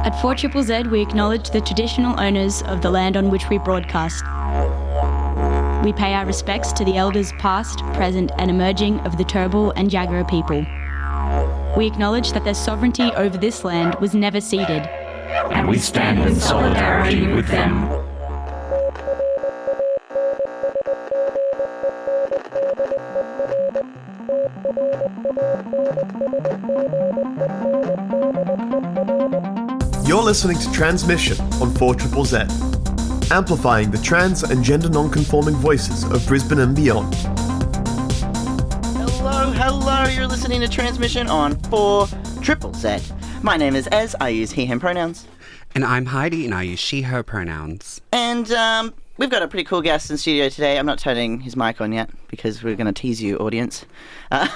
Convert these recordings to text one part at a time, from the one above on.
At 4ZZZ, we acknowledge the traditional owners of the land on which we broadcast. We pay our respects to the elders past, present and emerging of the Turrbal and Jagera people. We acknowledge that their sovereignty over this land was never ceded. And we stand in solidarity with them. You're listening to Tranzmission on 4ZZZ, amplifying the trans and gender non-conforming voices of Brisbane and beyond. Hello, you're listening to Tranzmission on 4ZZZ. My name is Ez, I use he, him pronouns. And I'm Haydi, and I use she, her pronouns. And we've got a pretty cool guest in studio today. I'm not turning his mic on yet, because we're going to tease you, audience. We've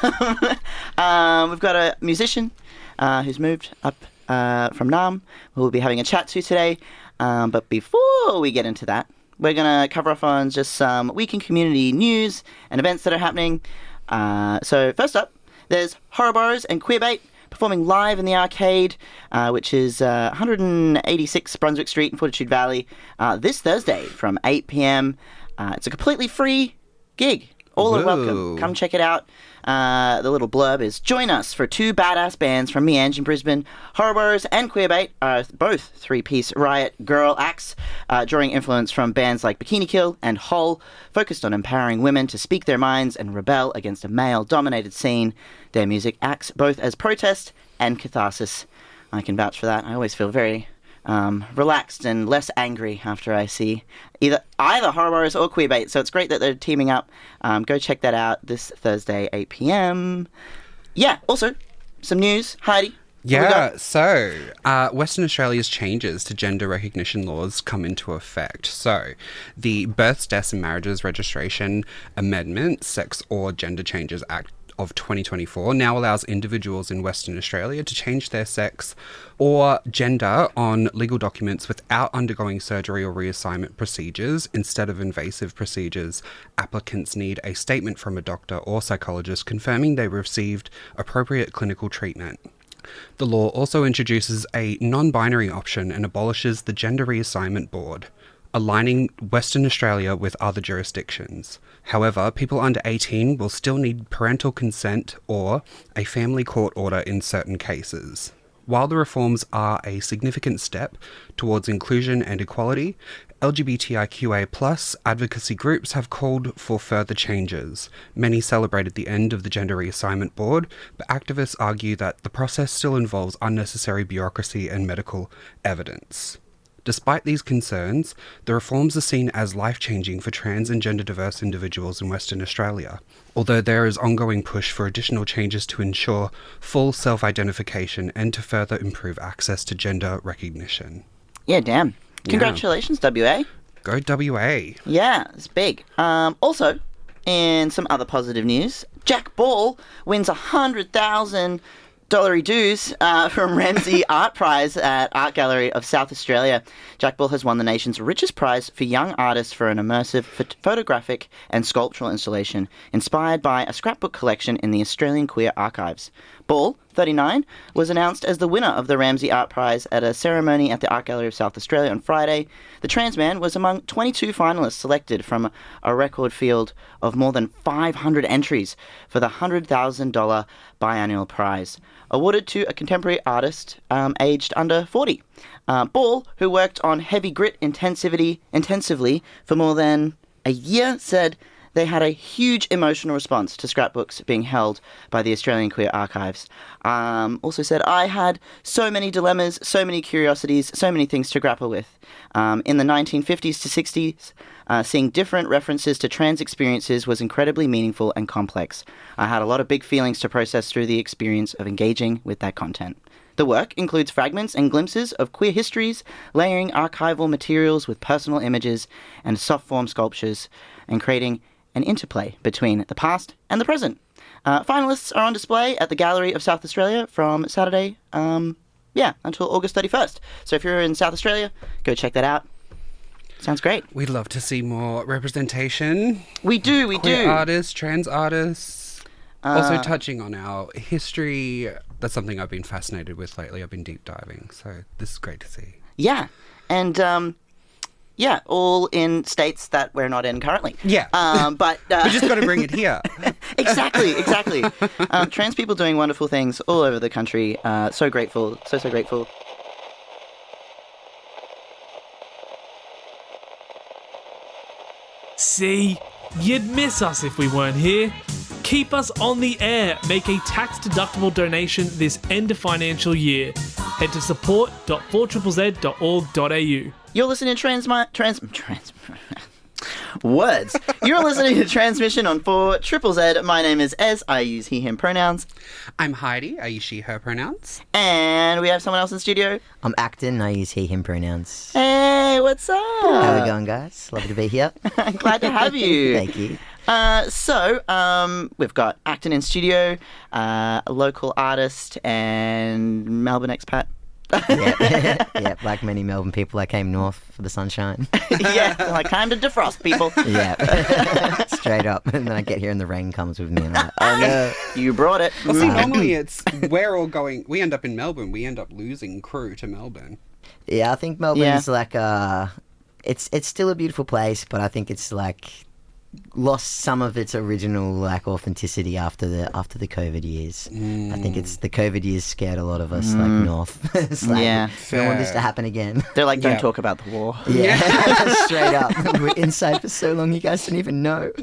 got a musician who's moved up from Nam, who we'll be having a chat to today. But before we get into that, we're going to cover off on just some weekend community news and events that are happening. So first up, there's Whoroboros and Queerbait performing live in the Arcade, which is 186 Brunswick Street in Fortitude Valley, this Thursday from 8 p.m. It's a completely free gig. All are welcome. Come check it out. The little blurb is, join us for two badass bands from Meange in Brisbane. Whoroboros and Queerbait are both three-piece riot girl acts, drawing influence from bands like Bikini Kill and Hole, focused on empowering women to speak their minds and rebel against a male-dominated scene. Their music acts both as protest and catharsis. I can vouch for that. I always feel very relaxed and less angry after I see either Whoroboros or Queerbait, so it's great that they're teaming up. Go check that out this Thursday, 8 p.m. Yeah, also, some news. Haydi. Yeah, so Western Australia's changes to gender recognition laws come into effect. So the Births, Deaths and Marriages Registration Amendment, Sex or Gender Changes Act of 2024 now allows individuals in Western Australia to change their sex or gender on legal documents without undergoing surgery or reassignment procedures. Instead of invasive procedures, applicants need a statement from a doctor or psychologist confirming they received appropriate clinical treatment. The law also introduces a non-binary option and abolishes the Gender Reassignment Board, aligning Western Australia with other jurisdictions. However, people under 18 will still need parental consent or a family court order in certain cases. While the reforms are a significant step towards inclusion and equality, LGBTIQA+ advocacy groups have called for further changes. Many celebrated the end of the Gender Reassignment Board, but activists argue that the process still involves unnecessary bureaucracy and medical evidence. Despite these concerns, the reforms are seen as life-changing for trans and gender-diverse individuals in Western Australia, although there is ongoing push for additional changes to ensure full self-identification and to further improve access to gender recognition. Yeah, damn. Congratulations, WA. Go WA. Yeah, it's big. Also, in some other positive news, Jack Ball wins $100,000 dues from Ramsay Art Prize at Art Gallery of South Australia. Jack Ball has won the nation's richest prize for young artists for an immersive photographic and sculptural installation inspired by a scrapbook collection in the Australian Queer Archives. Ball, 39, was announced as the winner of the Ramsay Art Prize at a ceremony at the Art Gallery of South Australia on Friday. The trans man was among 22 finalists selected from a record field of more than 500 entries for the $100,000 biannual prize, awarded to a contemporary artist aged under 40. Ball, who worked on heavy grit intensively for more than a year, said they had a huge emotional response to scrapbooks being held by the Australian Queer Archives. Also said, I had so many dilemmas, so many curiosities, so many things to grapple with. In the 1950s to 60s, seeing different references to trans experiences was incredibly meaningful and complex. I had a lot of big feelings to process through the experience of engaging with that content. The work includes fragments and glimpses of queer histories, layering archival materials with personal images and soft-form sculptures, and creating an interplay between the past and the present. Finalists are on display at the Gallery of South Australia from Saturday, until August 31st. So if you're in South Australia, go check that out. Sounds great. We'd love to see more representation. We do. Queer artists, trans artists. Also touching on our history that's something I've been fascinated with lately. I've been deep diving, so this is great to see. Yeah. And, all in states that we're not in currently. Yeah. But we just got to bring it here. Exactly. Trans people doing wonderful things all over the country. So grateful. So grateful. See, you'd miss us if we weren't here. Keep us on the air. Make a tax-deductible donation this end of financial year. Head to support.4ZZZ.org.au. You're listening to Words. You're listening to Transmission on 4ZZZ. My name is Ez. I use he, him pronouns. I'm Haydi. I use she, her pronouns. And we have someone else in studio. I'm Acton. I use he, him pronouns. Hey, what's up? How we going, guys? Lovely to be here. Glad to have you. Thank you. We've got Acton in studio, a local artist and Melbourne expat. Yeah, like many Melbourne people, I came north for the sunshine. Yeah, like time to defrost, people. Yeah, straight up. And then I get here and the rain comes with me and I'm like, oh no. You brought it. Well, see, normally we're all going, we end up in Melbourne, we end up losing crew to Melbourne. Yeah, I think Melbourne's like, it's still a beautiful place, but I think it's like lost some of its original like authenticity after the COVID years. I think it's the COVID years scared a lot of us like north. It's like, Yeah. we don't want this to happen again. They're like, don't Yeah. talk about the war. Yeah, straight up. We're inside for so long, you guys didn't even know.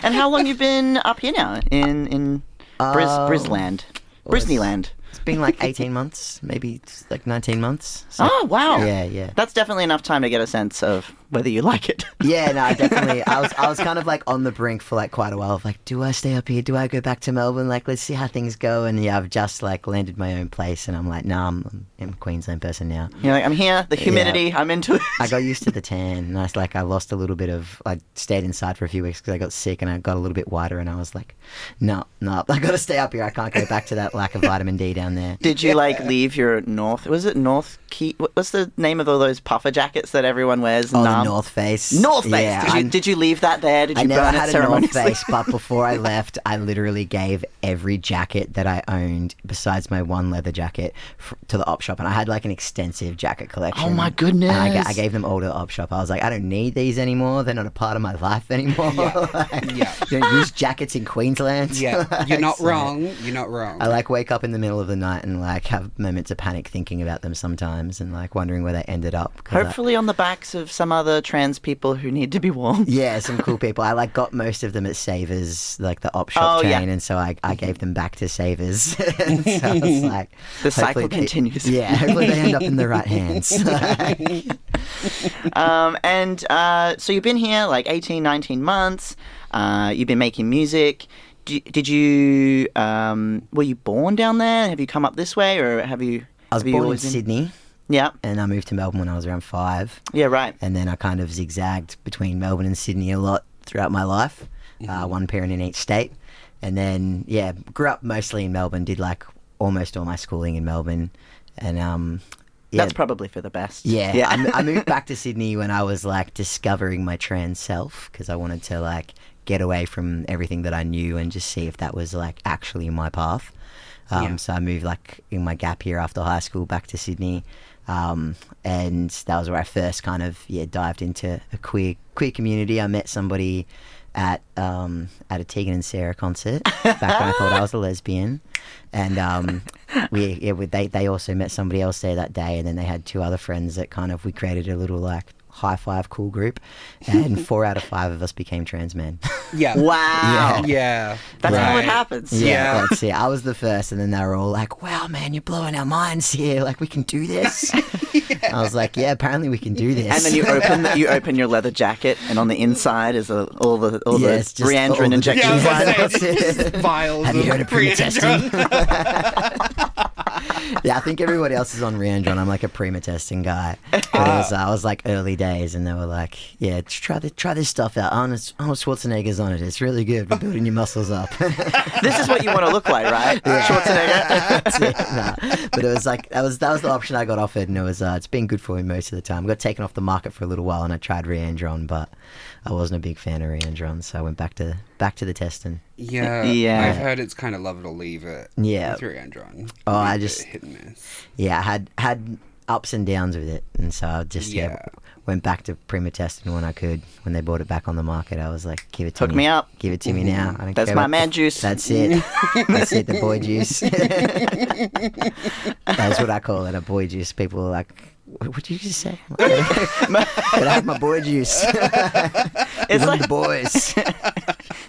And how long you been up here now in Brisland? Brisneyland. It's been like 18 months, maybe it's like 19 months. So, Oh, wow. Yeah. That's definitely enough time to get a sense of whether you like it. Yeah, no, definitely. I was kind of like on the brink for like quite a while of like, do I stay up here? Do I go back to Melbourne? Like, let's see how things go. And yeah, I've just like landed my own place and I'm like, nah, I'm a Queensland person now. You're like, I'm here, the humidity, I'm into it. I got used to the tan and I lost a little bit of, I stayed inside for a few weeks because I got sick and I got a little bit whiter and I was like, no, I got to stay up here. I can't go back to that lack of vitamin D down there. Did you like leave your North Key? What's the name of all those puffer jackets that everyone wears? Oh, the North Face. North Face. Yeah, Did you leave that there? Did you I never burn had it a North ceremoniously? Face, but before I left, I literally gave every jacket that I owned, besides my one leather jacket, to the op shop, and I had like an extensive jacket collection. Oh my goodness! And I gave them all to the op shop. I was like, I don't need these anymore. They're not a part of my life anymore. Yeah. You don't use jackets in Queensland. Yeah, you're not wrong. You're not wrong. I like wake up in the middle of the night and like have moments of panic thinking about them sometimes, and like wondering where they ended up. 'cause Hopefully on the backs of some other trans people who need to be warm. Yeah, some cool people. I like got most of them at Savers, like the op shop chain, and so I gave them back to Savers. And so it's like The cycle hopefully continues. Yeah, hopefully they end up in the right hands. So you've been here like 18, 19 months. You've been making music. Did you were you born down there? Have you come up this way, or have you? I was have you born in always been- Sydney, Yeah. and I moved to Melbourne when I was around 5. Yeah. Right. And then I kind of zigzagged between Melbourne and Sydney a lot throughout my life. One parent in each state. And then, yeah, grew up mostly in Melbourne, did like almost all my schooling in Melbourne. And yeah, That's probably for the best. yeah. I moved back to Sydney when I was like discovering my trans self because I wanted to like get away from everything that I knew and just see if that was like actually my path. So I moved like in my gap year after high school back to Sydney. And that was where I first kind of dived into a queer community. I met somebody at a Tegan and Sarah concert back when I thought I was a lesbian, and they also met somebody else there that day, and then they had 2 other friends that kind of we created a little like high five cool group, and 4 out of 5 of us became trans men. Yeah. Wow. Yeah. That's how Right. it happens. Yeah. That's it. I was the first, and then they were all like, "Wow, man, you're blowing our minds here. Like, we can do this." I was like, "Yeah, apparently we can do this." And then you open your leather jacket, and on the inside is all the it's just all Reandrin the- injection Yeah, I was vials. gonna say, it's vials Have you heard of pre-testing? pre-testing? Yeah, I think everybody else is on Reandrin. I'm like a pre-testing guy. But I was like early days, and they were like, "Yeah, try this stuff out. Arnold Schwarzenegger's on it. It's really good. We're building your muscles up." This is what you want to look like, right? Schwarzenegger. That's it. Nah. But it was like that was the option I got offered, and it was it's been good for me most of the time. I got taken off the market for a little while, and I tried Reandrin, but I wasn't a big fan of Reandrin, so I went back to back to the testing. Yeah, Yeah. I've heard it's kind of love it or leave it. Yeah. With your Andron. Oh, I Leave just- it, hit and miss. Yeah, I had ups and downs with it, and so I just went back to Prima testing when I could. When they brought it back on the market, I was like, give it to Hook me up. Give it to me now. I don't That's care my what man the- juice. That's it. That's it, the boy juice. That's what I call it, a boy juice. People are like, what did you just say? Can I have my boy juice? It's like- the boys.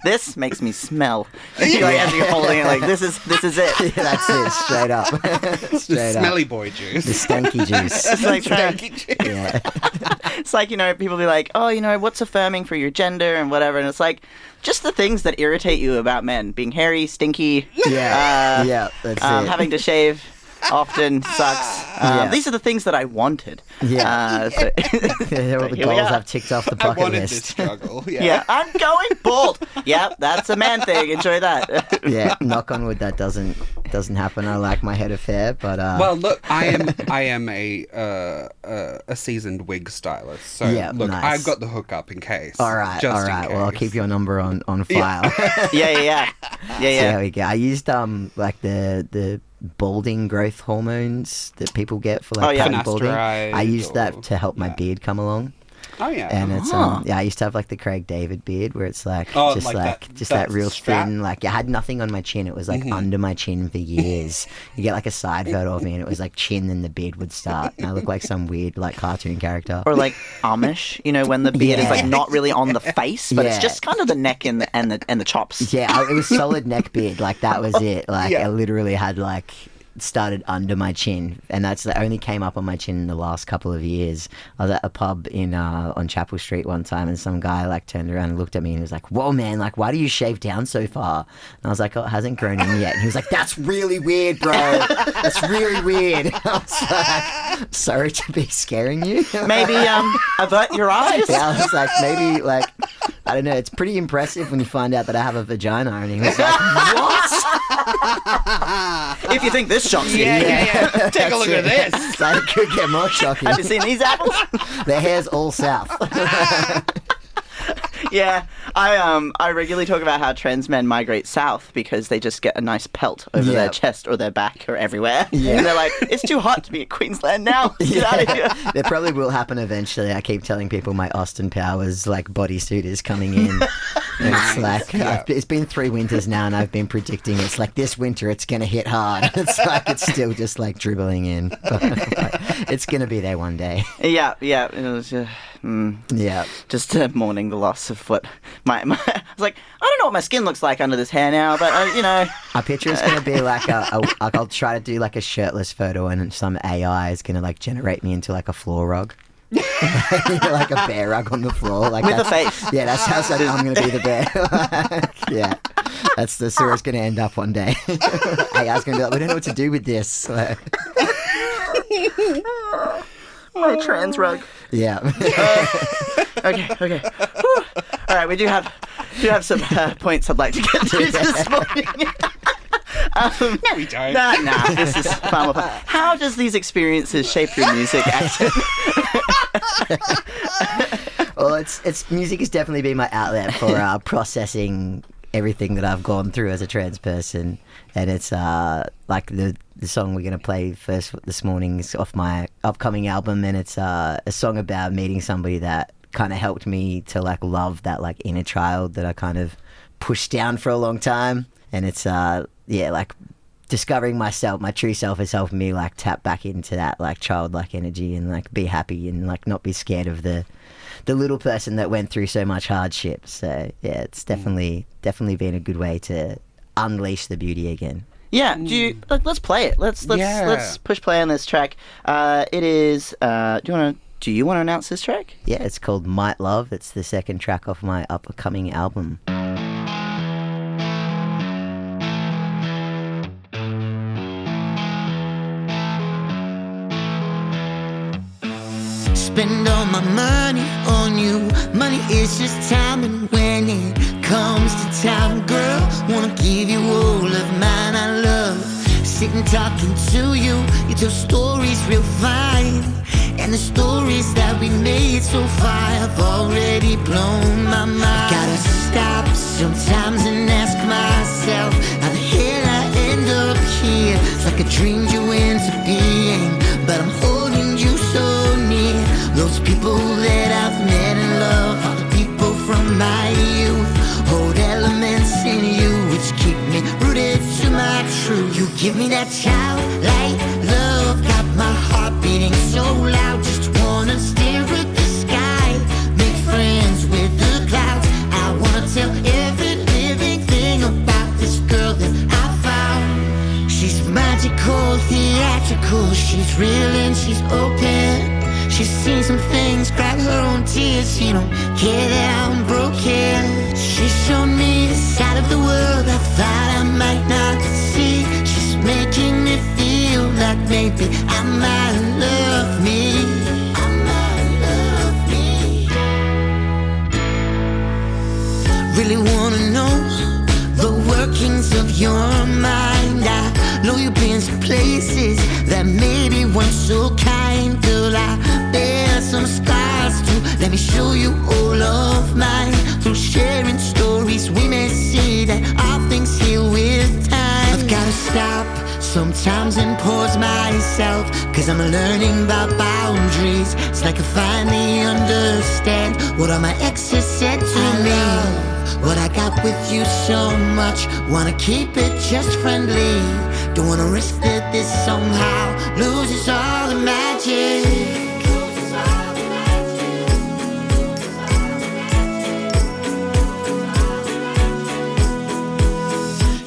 This makes me smell. As you're holding it, like this is it. Yeah, that's it, straight up. The Straight up. smelly boy The juice. stanky juice. It's like trying. Yeah. It's like, people be like, oh, what's affirming for your gender and whatever, and it's like just the things that irritate you about men: being hairy, stinky, Yeah. Yeah, that's it. having to shave often sucks. These are the things that I wanted. Yeah. So, They're all the Here we goals are. I've ticked off the I bucket wanted this list. struggle. yeah, I'm going bald. Yep, that's a man thing. Enjoy that. Yeah, knock on wood, that doesn't happen. I like my head of hair, but Well, look, I am a seasoned wig stylist. So Yeah, look, nice. I've got the hookup in case. all right. Well, I'll keep your number on file. Yeah. There we go. I used like the balding growth hormones that people get for like pattern balding. Finasteride I used or- that to help my beard come along. Oh yeah. And it's I used to have like the Craig David beard where it's like Oh, just like like that- just that that real strap? thin, like I had nothing on my chin. It was like under my chin for years. You get like a side photo of me and it was like chin and the beard would start and I look like some weird like cartoon character. Or like Amish, when the beard is like Yeah. not really on the face, but it's Yeah. just kind of the neck and the chops. Yeah, it was solid neck beard. Like that was it. Like Yeah. I literally had like started under my chin, and that only came up on my chin in the last couple of years. I was at a pub in on Chapel Street one time, and some guy like turned around and looked at me and he was like, "Whoa, man! Like, why do you shave down so far?" And I was like, "Oh, it hasn't grown in yet." And he was like, "That's really weird, bro. That's really weird." I was like, "Sorry to be scaring you." Maybe avert your eyes. Yeah, I was like, maybe like I don't know. It's pretty impressive when you find out that I have a vagina. And he was like, "What?" If you think this shocks you. Yeah. Take a look at this. That could get more shocking. Have you seen these apples? Their hair's all south. Yeah, I regularly talk about how trans men migrate south because they just get a nice pelt over their chest or their back or everywhere. Yeah. And they're like, it's too hot to be in Queensland now. Get out of here. That probably will happen eventually. I keep telling people my Austin Powers like bodysuit is coming in. And it's like it's been 3 winters now, and I've been predicting it's like this winter it's gonna hit hard. It's like it's still just like dribbling in. But, like, it's gonna be there one day. Yeah. It was, Yeah. just mourning the loss of what my I was like, I don't know what my skin looks like under this hair now, but I picture it's gonna be like I'll try to do like a shirtless photo, and some AI is gonna like generate me into like a floor rug. Like a bear rug on the floor, like with a that's- face. Yeah, that's how I'm going to be the bear. Yeah, that's where it's going to end up one day. AI's going to be like, we don't know what to do with this. Like, My trans rug. yeah. Okay. Whew. All right, we do have some points I'd like to get to this morning. No, we don't. Nah, this is far more fun. How does these experiences shape your music, Acton? Well, it's music has definitely been my outlet for processing everything that I've gone through as a trans person, and it's like the song we're gonna play first this morning is off my upcoming album, and it's a song about meeting somebody that kind of helped me to like love that like inner child that I kind of pushed down for a long time, and it's like discovering myself, my true self, has helped me like tap back into that like childlike energy and like be happy and like not be scared of the little person that went through so much hardship. So yeah, it's definitely been a good way to unleash the beauty again. Yeah, let's play it. Let's push play on this track. It is. Do you want to announce this track? Yeah, it's called Might Love. It's the second track off my upcoming album. Spend all my money on you. Money is just time, and when it comes to time, girl, wanna give you all of mine. I love sitting talking to you. You tell stories real fine, and And the stories that we made so far have already blown my mind. Gotta stop sometimes and ask myself how the hell I end up here. It's like a dream you into being, but I'm holding you so near. Those people that I've met and loved are the people from my youth. Hold elements in you which keep me rooted to my truth. You give me that childlike love, got my heart beating so loud. Just wanna stare at the sky, make friends with the clouds. I wanna tell every living thing about this girl that I found. She's magical, theatrical, she's real and she's open. She's seen some things, cried her own tears. She don't care that I'm broken. She showed me the side of the world I thought I might not see. She's making me feel like maybe I might love me. I might love me. Really wanna know the workings of your mind. I know you've been to places that maybe weren't so kind. Girl, I bear some scars too. Let me show you all of mine. Through sharing stories we may see that all things heal with time. I've gotta stop sometimes and pause myself, cause I'm learning about boundaries. It's like I finally understand what all my exes said to me. What I got with you so much, wanna keep it just friendly. Don't wanna risk that this somehow loses all the magic.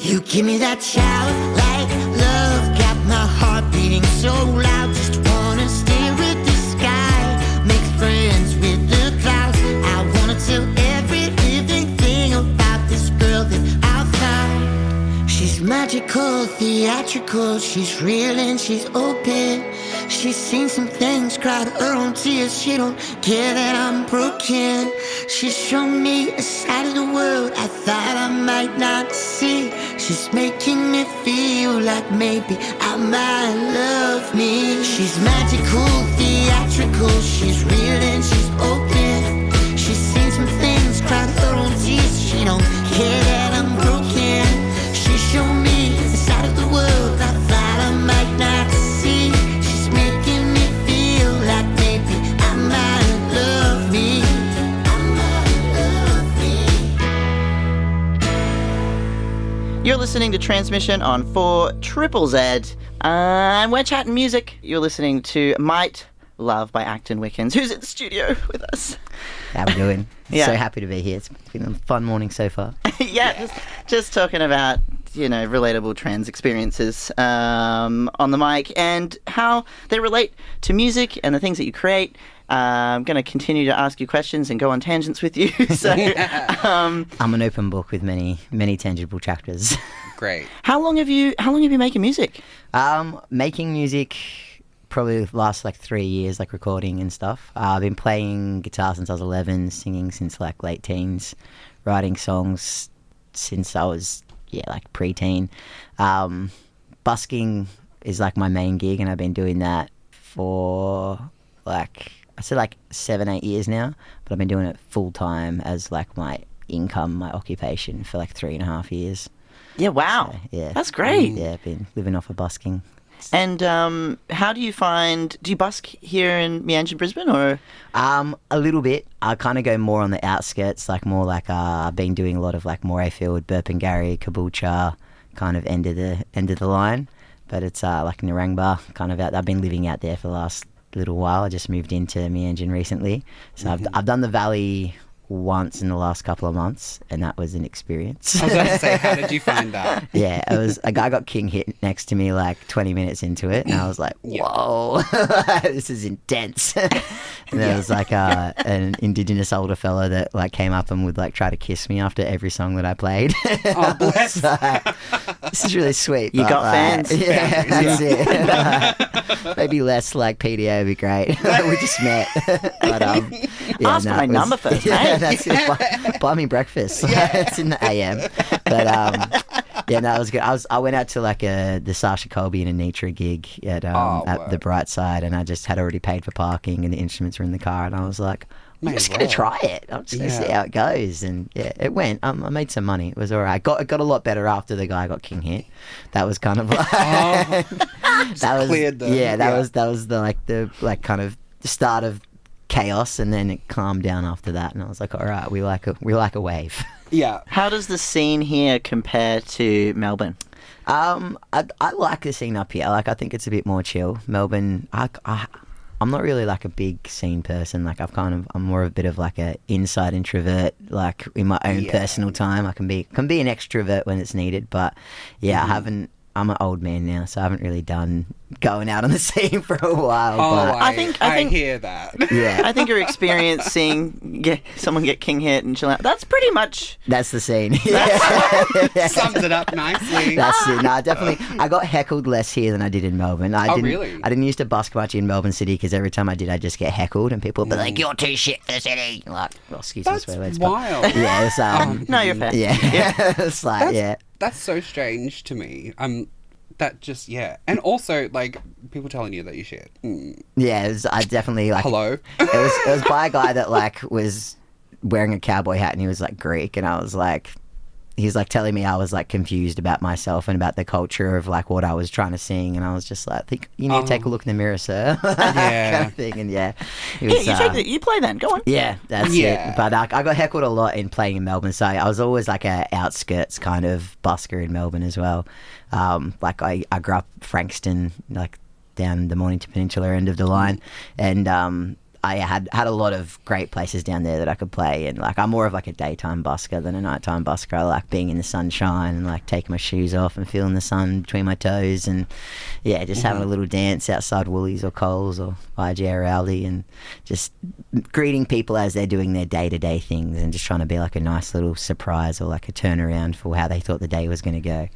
You give me that childlike love, got my heart beating so loud. Just wanna stare at the sky, make friends with the clouds. I wanna tell every living thing about this girl that I found. She's magical, theatrical, she's real and she's open. She's seen some things, cried her own tears. She don't care that I'm broken. She's shown me a side of the world I thought I might not see. She's making me feel like maybe I might love me. She's magical, theatrical, she's real and she's open. She's seen some things, cried her own tears. She don't care that I'm broken. She showed me the side of the world I thought I might not see. She's making me feel like maybe I might love me. I might love me. You're listening to Tranzmission on 4ZZZ, and we're chatting music. You're listening to Might Love by Acton Wickens, who's in the studio with us. How we doing? Yeah. So happy to be here. It's been a fun morning so far. Yeah, just talking about, you know, relatable trans experiences on the mic and how they relate to music and the things that you create. I'm going to continue to ask you questions and go on tangents with you. So, I'm an open book with many tangible chapters. Great. How long have you been making music? Making music probably the last like 3 years, like recording and stuff. I've been playing guitar since I was 11, singing since like late teens, writing songs since I was like preteen. Busking is like my main gig, and I've been doing that for like 7-8 years now, but I've been doing it full time as like my income, my occupation for like 3.5 years. Yeah, wow. So, yeah, that's great. Yeah, I've been living off of busking. And how do you busk here in Meanjin, Brisbane, or? A little bit. I kind of go more on the outskirts, like more like I've been doing a lot of like Morayfield, Burpengary, Caboolture, kind of end of the line. But it's like Narangba, kind of out. I've been living out there for the last little while. I just moved into Meanjin recently, so I've done the valley once in the last couple of months, and that was an experience. I was going to say, how did you find that? Yeah, it was a guy got king hit next to me like 20 minutes into it, and I was like, whoa, this is intense. And there was like an Indigenous older fella that like came up and would like try to kiss me after every song that I played. Oh, bless. So, this is really sweet. You got fans. Yeah, that's it. Maybe less like PDA would be great. We just met. But, ask for my number first, mate. That's it. Buy me breakfast. It's in the AM. But Yeah, no, it was good. I went out to like the Sasha Colby and Anitra gig at the Bright Side, and I just had already paid for parking, and the instruments were in the car, and I was like, I'm just gonna try it. I'm just gonna see how it goes, and yeah, it went. I made some money. It was alright. It got a lot better after the guy got king hit. That was kind of like that was cleared them. that was the kind of the start of chaos, and then it calmed down after that, and I was like, all right, we like a wave. Yeah. How does the scene here compare to Melbourne? I like the scene up here. Like, I think it's a bit more chill. Melbourne, I'm not really like a big scene person. Like, I'm more of a bit of like a inside introvert. Like, in my own personal time, I can be an extrovert when it's needed. But yeah, I'm an old man now, so I haven't really done going out on the scene for a while. But I think I hear that. yeah, I think your experience seeing someone get king hit and chill out, that's pretty much... that's the scene. Sums it up nicely. That's it. No, definitely. I got heckled less here than I did in Melbourne. Really? I didn't used to busk much in Melbourne City because every time I did, I'd just get heckled and people would be like, "You're too shit for the city." Like, well, excuse me, swear words. Wild. But yeah, it's, No, you're fair. Yeah, it's like That's so strange to me. That just and also like people telling you that you shit. Yeah, I definitely like. Hello. It was by a guy that like was wearing a cowboy hat and he was like Greek, and I was like. He's like telling me I was like confused about myself and about the culture of like what I was trying to sing, and I was just like, I think you need to take a look in the mirror, sir. Kind of thing, and it was, you play then. Go on. Yeah, that's it. But I got heckled a lot in playing in Melbourne, so I was always like a outskirts kind of busker in Melbourne as well. Like I grew up Frankston, like down the Mornington Peninsula end of the line, and I had a lot of great places down there that I could play, and like I'm more of like a daytime busker than a nighttime busker. I like being in the sunshine and like taking my shoes off and feeling the sun between my toes, and just having a little dance outside Woolies or Coles or IGA or Aldi, and just greeting people as they're doing their day-to-day things, and just trying to be like a nice little surprise or like a turnaround for how they thought the day was going to go.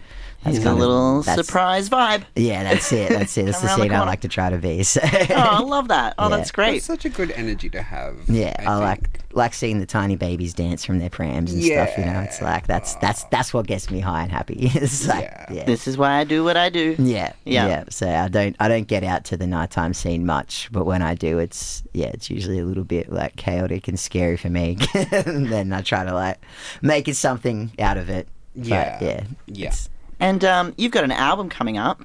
That's a little surprise vibe. Yeah, that's it. That's the scene I like to try to be. So. Oh, I love that. Oh, Yeah. that's great. That's such a good energy to have. Yeah, I think. like seeing the tiny babies dance from their prams and stuff. You know, it's like that's what gets me high and happy. It's like, This is why I do what I do. Yeah. So I don't get out to the nighttime scene much, but when I do, it's usually a little bit like chaotic and scary for me. And then I try to like make it something out of it. Yeah. But, And you've got an album coming up.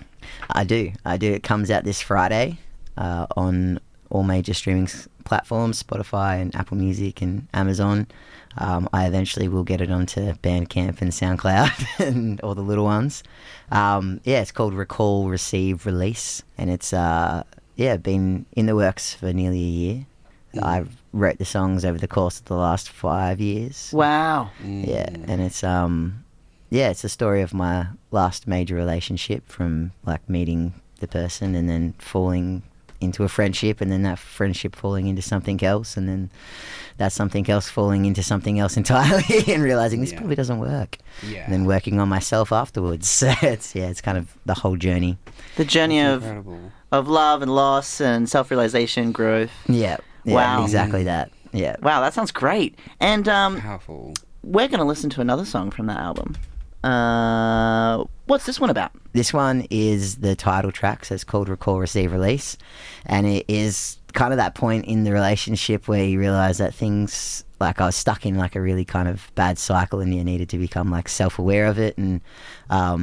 I do. It comes out this Friday on all major streaming platforms, Spotify and Apple Music and Amazon. I eventually will get it onto Bandcamp and SoundCloud and all the little ones. It's called Recall, Receive, Release, and it's been in the works for nearly a year. I wrote the songs over the course of the last 5 years. Wow. Yeah, and it's it's the story of my last major relationship, from like meeting the person and then falling into a friendship, and then that friendship falling into something else, and then that something else falling into something else entirely, and realizing this probably doesn't work. Yeah. And then working on myself afterwards. So it's kind of the whole journey. The journey of love and loss and self-realization, growth. Yeah. Wow. Exactly that. Yeah. Wow, that sounds great. And powerful. We're going to listen to another song from that album. What's this one about? This one is the title track, so it's called Recall, Receive, Release, and it is kind of that point in the relationship where you realise that things, like I was stuck in like a really kind of bad cycle, and you needed to become like self-aware of it and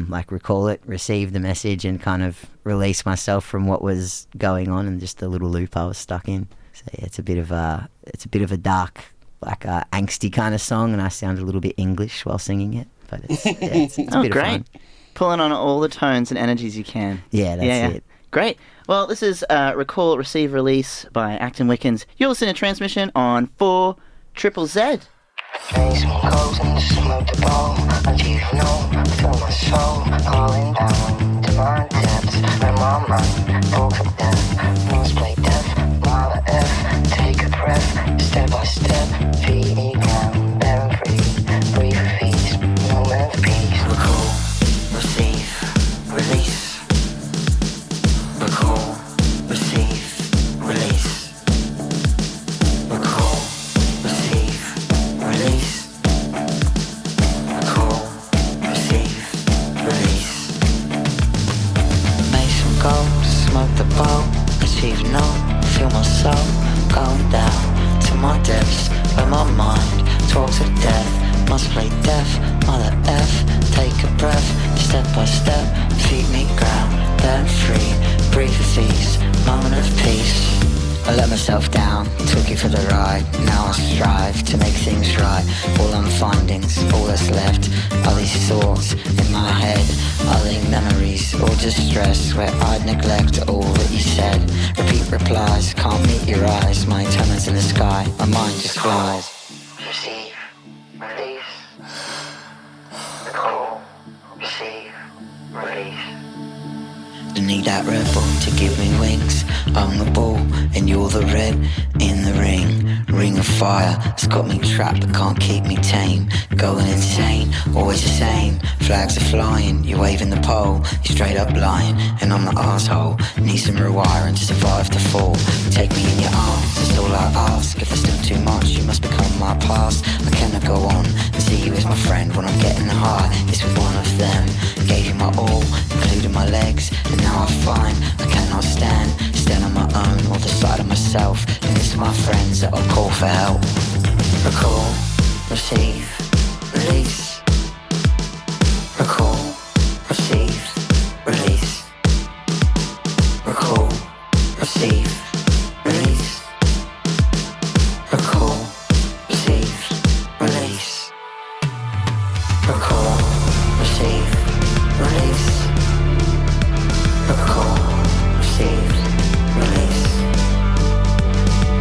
like recall it, receive the message, and kind of release myself from what was going on and just the little loop I was stuck in. So yeah, it's a bit of a dark, like angsty kind of song, and I sound a little bit English while singing it. But it's a bit great. of fun. Pulling on all the tones and energies you can. Yeah, that's it. Great. Well, this is Recall, Receive, Release by Acton Wickens. You're listening to Transmission on 4 Triple Z. Face me goes in the smoke the ball. I feel no, feel my soul calling down to my depths. Where my mind broke of death. Moves play death, mile F. Take a breath, step by step. Feet down, bearing free. Breathe with ease, moment of peace. Recall, receive, release. Recall, receive, release. Recall, receive, release. Recall, receive, feel my soul going down to my depths, where my mind talks of death. Must play deaf, mother F. Take a breath, step by step, feet meet ground, then free. Breathe with ease, moment of peace. I let myself down, took you for the ride. Now I strive to make things right. All I'm finding's all that's left are these thoughts in my head. Are they memories or just stress where I'd neglect all that you said? Repeat replies, can't meet your eyes. My antenna's in the sky, my mind just flies. Receive, release. Recall, receive, release. I need that Red Bull to give me wings. I'm the ball and you're the red in the ring. Ring of fire, it's got me trapped but can't keep me tame. Going insane, always the same. Flags are flying, you're waving the pole. You're straight up lying and I'm the arsehole. Need some rewiring to survive the fall. Take me in your arms, that's all I ask. If there's still too much, you must become my past. I cannot go on and see you as my friend when I'm getting high. It's with one of them. Gave you my all, including my legs. And now I find I cannot stand on my own or the side of myself. And it's my friends that I'll call for help. Recall, receive, release. Recall, receive, release. Recall, receive, release. Recall, receive, release. Recall, receive, release. Recall, receive, release.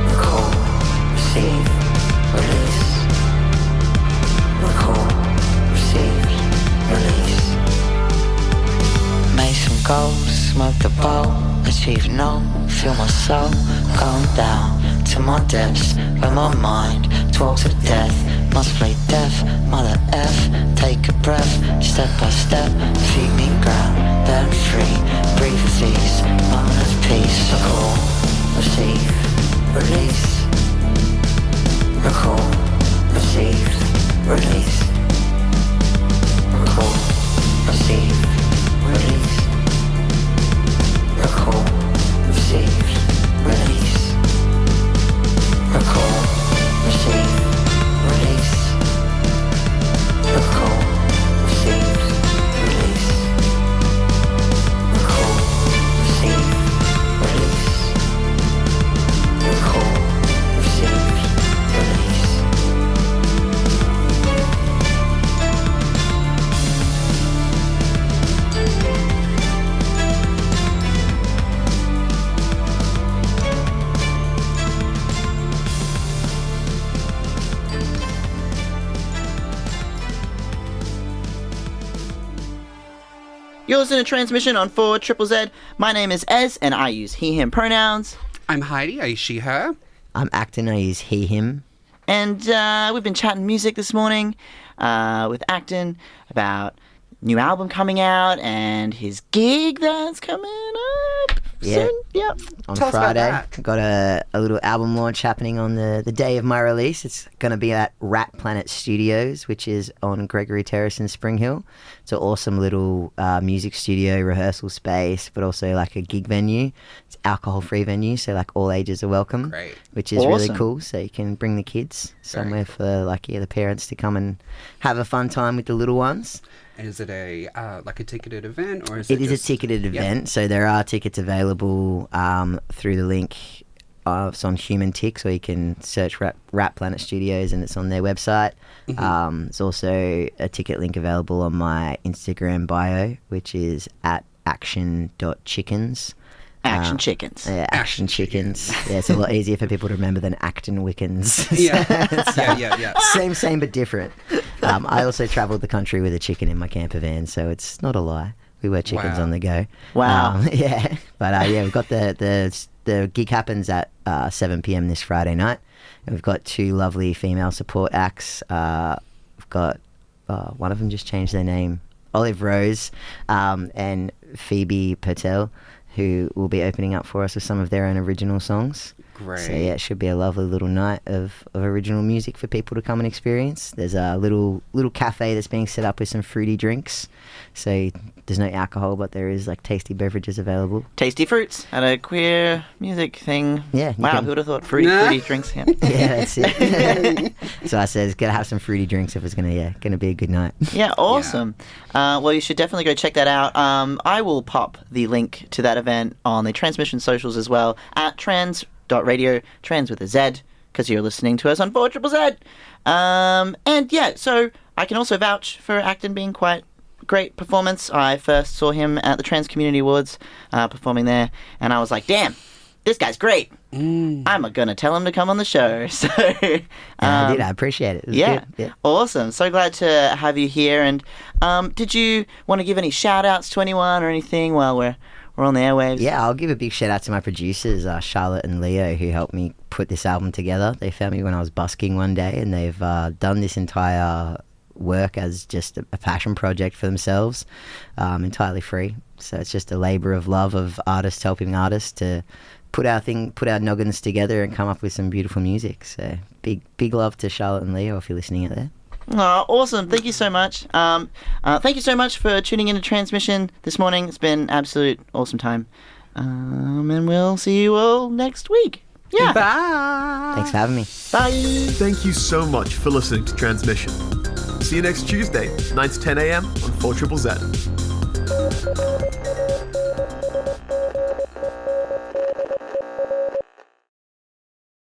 Recall, receive, release. Recall, receive, release. Made some goals, smoked a bowl, achieved no, feel my soul going down to my depths, where my mind talks of death. Must play deaf, mother F. Take a breath, step by step, feet meet ground, then free. Breathe with ease, moment of peace. Recall, receive, release. Recall, receive, release. Recall, receive, release. Recall, receive, release. Recall, receive, release. Recall, receive, release. Recall, receive, release. Recall, receive, release. You're listening to Tranzmission on 4ZZZ. My name is Ez, and I use he, him pronouns. I'm Haydi, I she, her. I'm Acton, I use he, him. And we've been chatting music this morning with Acton about new album coming out and his gig that's coming up soon. Yep. On Tell us about Friday, that. got a little album launch happening on the day of my release. It's going to be at Rat Planet Studios, which is on Gregory Terrace in Spring Hill. It's an awesome little music studio, rehearsal space, but also like a gig venue. It's alcohol-free venue, so like all ages are welcome. Great. Which is really Awesome. cool. So you can bring the kids somewhere for the parents to come and have a fun time with the little ones. And is it a like a ticketed event, or is it? It is just... a ticketed event, so there are tickets available through the link. It's on Human Ticks, or you can search Rat Planet Studios, and it's on their website. Mm-hmm. There's also a ticket link available on my Instagram bio, which is at action.chickens. Action Chickens. Yeah, Action Chickens. Yeah, it's a lot easier for people to remember than Acton Wickens. Yeah. Same but different. I also travelled the country with a chicken in my camper van, so it's not a lie. We were chickens Wow. on the go. Wow. Yeah, but we've got the gig happens at 7 p.m. this Friday night. And we've got two lovely female support acts. We've got one of them just changed their name, Olive Rose, and Phoebe Patel, who will be opening up for us with some of their own original songs. Great. So yeah, it should be a lovely little night of original music for people to come and experience. There's a little cafe that's being set up with some fruity drinks. So there's no alcohol, but there is like tasty beverages available. Tasty fruits at a queer music thing. Yeah. Wow, who would have thought fruity drinks? Yeah. Yeah, that's it. So I said, it's gotta have some fruity drinks if it's gonna be a good night. Yeah, awesome. Well, you should definitely go check that out. I will pop the link to that event on the Tranzmission socials as well at trans.radio, trans with a Z, because you're listening to us on 4ZZZ. And yeah, so I can also vouch for Acton being quite great performance. I first saw him at the Trans Community Awards performing there, and I was like, damn, this guy's great. I'm going to tell him to come on the show. So I did. I appreciate it. It was yeah, good. Yeah. Awesome. So glad to have you here. And did you want to give any shout-outs to anyone or anything while we're on the airwaves? Yeah, I'll give a big shout out to my producers, Charlotte and Leo, who helped me put this album together. They found me when I was busking one day, and they've done this entire work as just a passion project for themselves, entirely free. So it's just a labour of love of artists helping artists to put our noggins together and come up with some beautiful music. So big love to Charlotte and Leo if you're listening out there. Oh, awesome. Thank you so much. Thank you so much for tuning into Tranzmission this morning. It's been an absolute awesome time. And we'll see you all next week. Yeah. Bye. Thanks for having me. Bye. Thank you so much for listening to Tranzmission. See you next Tuesday, 9 to 10 a.m. on 4ZZZ.